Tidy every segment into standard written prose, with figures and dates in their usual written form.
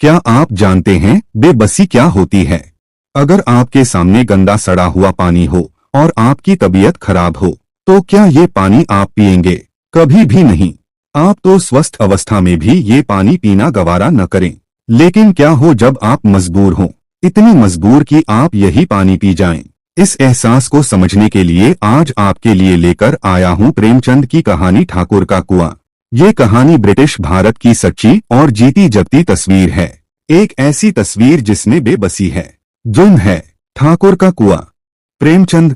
क्या आप जानते हैं बेबसी क्या होती है? अगर आपके सामने गंदा सड़ा हुआ पानी हो और आपकी तबीयत खराब हो, तो क्या ये पानी आप पिएंगे? कभी भी नहीं। आप तो स्वस्थ अवस्था में भी ये पानी पीना गवारा न करें। लेकिन क्या हो जब आप मजबूर हों, इतनी मजबूर कि आप यही पानी पी जाएं। इस एहसास को समझने के लिए आज आपके लिए लेकर आया हूँ प्रेमचंद की कहानी ठाकुर का कुआं। ये कहानी ब्रिटिश भारत की सच्ची और जीती जगती तस्वीर है। एक ऐसी तस्वीर जिसमें बेबसी है, जुल्म है। ठाकुर का कुआं। प्रेमचंद।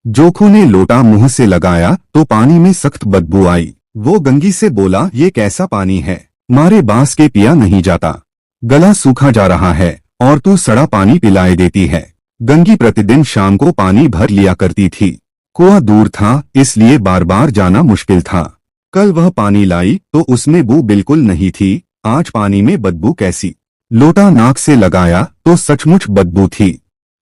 जोखू ने लोटा मुंह से लगाया तो पानी में सख्त बदबू आई। वो गंगी से बोला, ये कैसा पानी है? मारे बांस के पिया नहीं जाता। गला सूखा जा रहा है और तू सड़ा पानी पिलाए देती है। गंगी प्रतिदिन शाम को पानी भर लिया करती थी। कुआं दूर था, इसलिए बार बार जाना मुश्किल था। कल वह पानी लाई तो उसमें बू बिल्कुल नहीं थी। आज पानी में बदबू कैसी? लोटा नाक से लगाया तो सचमुच बदबू थी।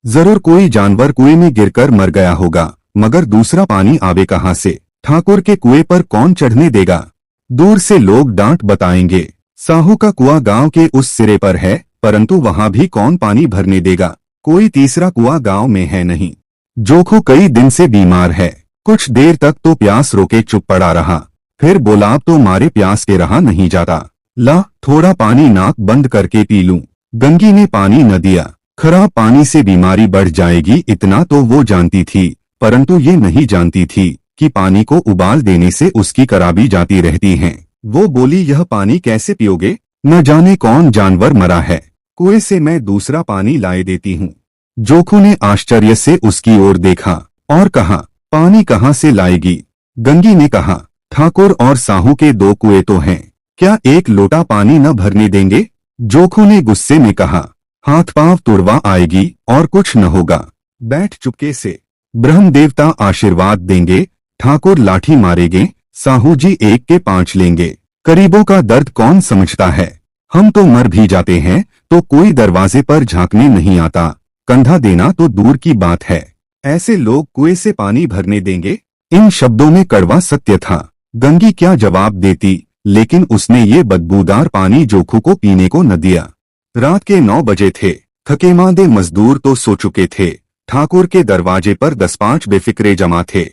जरूर कोई जानवर कुएं में गिरकर मर गया होगा, मगर दूसरा पानी आवे कहाँ से? ठाकुर के कुएं पर कौन चढ़ने देगा? दूर से लोग डांट बताएंगे। साहू का कुआं गांव के उस सिरे पर है, परंतु वहां भी कौन पानी भरने देगा? कोई तीसरा कुआं गांव में है नहीं। जोखू कई दिन से बीमार है। कुछ देर तक तो प्यास रोके चुप पड़ा रहा, फिर बोला, अब तो मारे प्यास के रहा नहीं जाता। ला थोड़ा पानी नाक बंद करके पी लूं। गंगी ने पानी न दिया। खराब पानी से बीमारी बढ़ जाएगी इतना तो वो जानती थी, परंतु ये नहीं जानती थी कि पानी को उबाल देने से उसकी खराबी जाती रहती है। वो बोली, यह पानी कैसे पियोगे? न जाने कौन जानवर मरा है। कुएं से मैं दूसरा पानी लाए देती हूँ। जोखू ने आश्चर्य से उसकी ओर देखा और कहा, पानी कहाँ से लाएगी? गंगी ने कहा, ठाकुर और साहू के दो कुएं तो हैं, क्या एक लोटा पानी न भरने देंगे? जोखू ने गुस्से में कहा, हाथ पांव तुड़वा आएगी और कुछ न होगा। बैठ चुपके से। ब्रह्म देवता आशीर्वाद देंगे, ठाकुर लाठी मारेंगे, साहू जी एक के 5 लेंगे। गरीबों का दर्द कौन समझता है? हम तो मर भी जाते हैं तो कोई दरवाजे पर झांकने नहीं आता, कंधा देना तो दूर की बात है। ऐसे लोग कुएं से पानी भरने देंगे? इन शब्दों में कड़वा सत्य था। गंगी क्या जवाब देती, लेकिन उसने ये बदबूदार पानी जोखू को पीने को न दिया। रात के 9 बजे थे। थकेमांदे मजदूर तो सो चुके थे। ठाकुर के दरवाजे पर 10-5 बेफिक्रे जमा थे।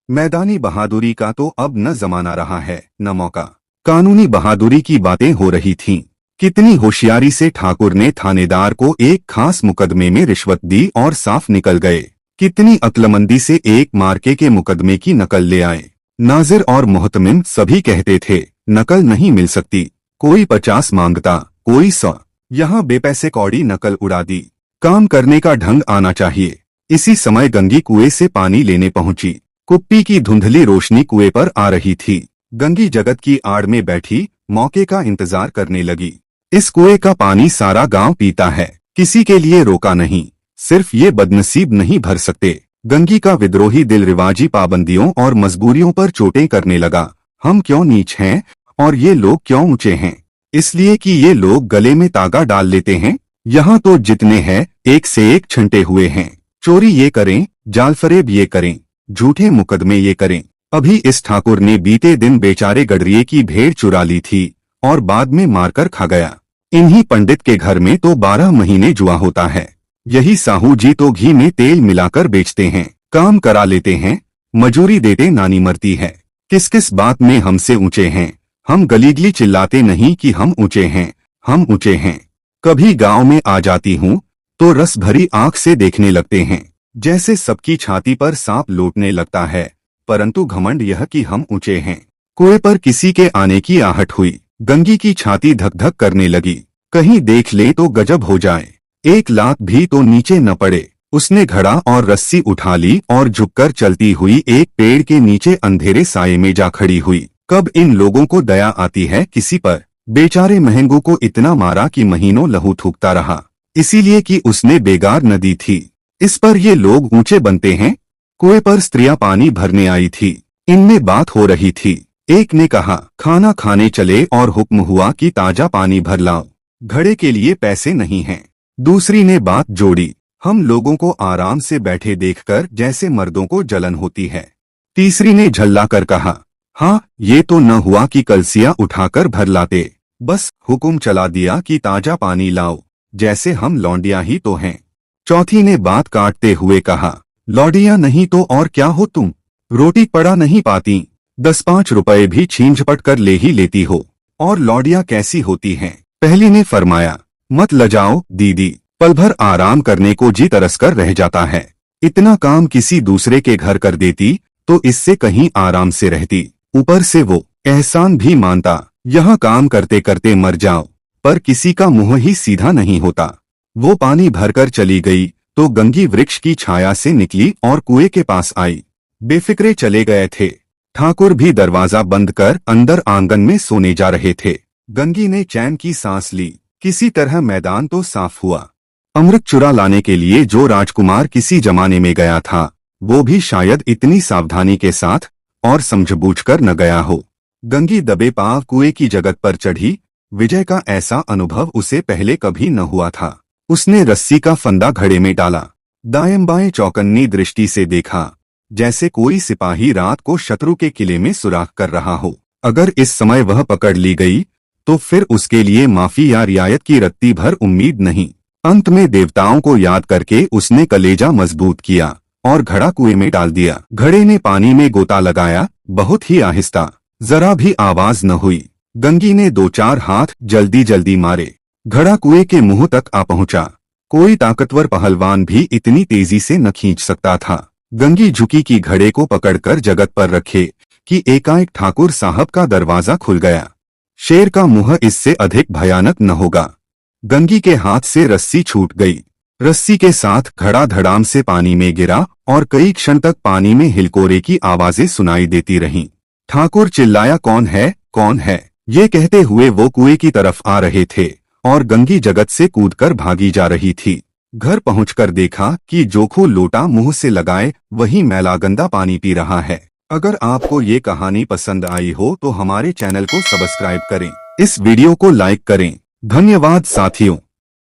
मैदानी बहादुरी का तो अब न जमाना रहा है, न मौका। कानूनी बहादुरी की बातें हो रही थीं। कितनी होशियारी से ठाकुर ने थानेदार को एक खास मुकदमे में रिश्वत दी और साफ निकल गए। कितनी अक्लमंदी से एक मार्के के मुकदमे की नकल ले आए। नाजिर और मोहतमिम सभी कहते थे, नकल नहीं मिल सकती। कोई 50 मांगता, कोई 100। यहाँ बेपैसे कौड़ी नकल उड़ा दी। काम करने का ढंग आना चाहिए। इसी समय गंगी कुएं से पानी लेने पहुंची। कुप्पी की धुंधली रोशनी कुएं पर आ रही थी। गंगी जगत की आड़ में बैठी मौके का इंतजार करने लगी। इस कुएं का पानी सारा गांव पीता है, किसी के लिए रोका नहीं। सिर्फ ये बदनसीब नहीं भर सकते। गंगी का विद्रोही दिल रिवाजी पाबंदियों और मजबूरियों पर चोटें करने लगा। हम क्यों नीच हैं और ये लोग क्यों ऊंचे हैं? इसलिए कि ये लोग गले में तागा डाल लेते हैं। यहाँ तो जितने हैं एक से एक छंटे हुए हैं। चोरी ये करें, जालफरेब ये करें, झूठे मुकदमे ये करें। अभी इस ठाकुर ने बीते दिन बेचारे गडरिये की भेड़ चुरा ली थी और बाद में मारकर खा गया। इन्हीं पंडित के घर में तो 12 महीने जुआ होता है। यही साहू जी तो घी में तेल मिलाकर बेचते हैं, काम करा लेते हैं, मजूरी देते नानी मरती है। किस किस बात में हमसे ऊंचे हैं? हम गलीगली चिल्लाते नहीं कि हम ऊंचे हैं, हम ऊंचे हैं। कभी गांव में आ जाती हूँ तो रस भरी आंख से देखने लगते हैं, जैसे सबकी छाती पर सांप लौटने लगता है, परंतु घमंड यह कि हम ऊंचे हैं। कुएं पर किसी के आने की आहट हुई। गंगी की छाती धक धक करने लगी। कहीं देख ले तो गजब हो जाए, एक लात भी तो नीचे न पड़े। उसने घड़ा और रस्सी उठा ली और झुककर चलती हुई एक पेड़ के नीचे अंधेरे साये में जा खड़ी हुई। कब इन लोगों को दया आती है किसी पर? बेचारे महंगू को इतना मारा कि महीनों लहू थूकता रहा, इसीलिए कि उसने बेगार न दी थी। इस पर ये लोग ऊंचे बनते हैं। कुएं पर स्त्रियां पानी भरने आई थी। इनमें बात हो रही थी। एक ने कहा, खाना खाने चले और हुक्म हुआ कि ताजा पानी भर लाओ, घड़े के लिए पैसे नहीं हैं। दूसरी ने बात जोड़ी, हम लोगों को आराम से बैठे देखकर जैसे मर्दों को जलन होती है। तीसरी ने झल्ला कर कहा, हाँ ये तो न हुआ कि कलसिया उठाकर भर लाते। बस हुक्म चला दिया कि ताजा पानी लाओ, जैसे हम लौंडिया ही तो हैं। चौथी ने बात काटते हुए कहा, लौंडिया नहीं तो और क्या हो तुम? रोटी पड़ा नहीं पाती, 10-5 रुपए भी छीन झपट कर ले ही लेती हो, और लौंडिया कैसी होती हैं? पहली ने फरमाया, मत लजाओ दीदी, पल भर आराम करने को जी तरस कर रह जाता है। इतना काम किसी दूसरे के घर कर देती तो इससे कहीं आराम से रहती। ऊपर से वो एहसान भी मानता, यहाँ काम करते करते मर जाओ, पर किसी का मुंह ही सीधा नहीं होता। वो पानी भरकर चली गई तो गंगी वृक्ष की छाया से निकली और कुएं के पास आई। बेफिक्रे चले गए थे। ठाकुर भी दरवाजा बंद कर अंदर आंगन में सोने जा रहे थे। गंगी ने चैन की सांस ली। किसी तरह मैदान तो साफ हुआ। अमृत चुरा लाने के लिए जो राजकुमार किसी जमाने में गया था, वो भी शायद इतनी सावधानी के साथ और समझबूझकर न गया हो। गंगी दबे पांव कुएं की जगत पर चढ़ी। विजय का ऐसा अनुभव उसे पहले कभी न हुआ था। उसने रस्सी का फंदा घड़े में डाला, दाएं बाएं चौकन्नी दृष्टि से देखा, जैसे कोई सिपाही रात को शत्रु के किले में सुराख कर रहा हो। अगर इस समय वह पकड़ ली गई तो फिर उसके लिए माफी या रियायत की रत्ती भर उम्मीद नहीं। अंत में देवताओं को याद करके उसने कलेजा मजबूत किया और घड़ा कुएं में डाल दिया। घड़े ने पानी में गोता लगाया, बहुत ही आहिस्ता, जरा भी आवाज न हुई। गंगी ने 2-4 हाथ जल्दी जल्दी मारे। घड़ा कुएं के मुंह तक आ पहुंचा। कोई ताकतवर पहलवान भी इतनी तेजी से न खींच सकता था। गंगी झुकी की घड़े को पकड़कर जगत पर रखे कि एकाएक ठाकुर साहब का दरवाजा खुल गया। शेर का मुंह इससे अधिक भयानक न होगा। गंगी के हाथ से रस्सी छूट गई। रस्सी के साथ घड़ा धड़ाम से पानी में गिरा और कई क्षण तक पानी में हिलकोरे की आवाजें सुनाई देती रहीं। ठाकुर चिल्लाया, कौन है, कौन है? ये कहते हुए वो कुएं की तरफ आ रहे थे और गंगी जगत से कूदकर भागी जा रही थी। घर पहुंचकर देखा कि जोखू लोटा मुंह से लगाए वही मैला गंदा पानी पी रहा है। अगर आपको ये कहानी पसंद आई हो तो हमारे चैनल को सब्सक्राइब करें, इस वीडियो को लाइक करें। धन्यवाद साथियों।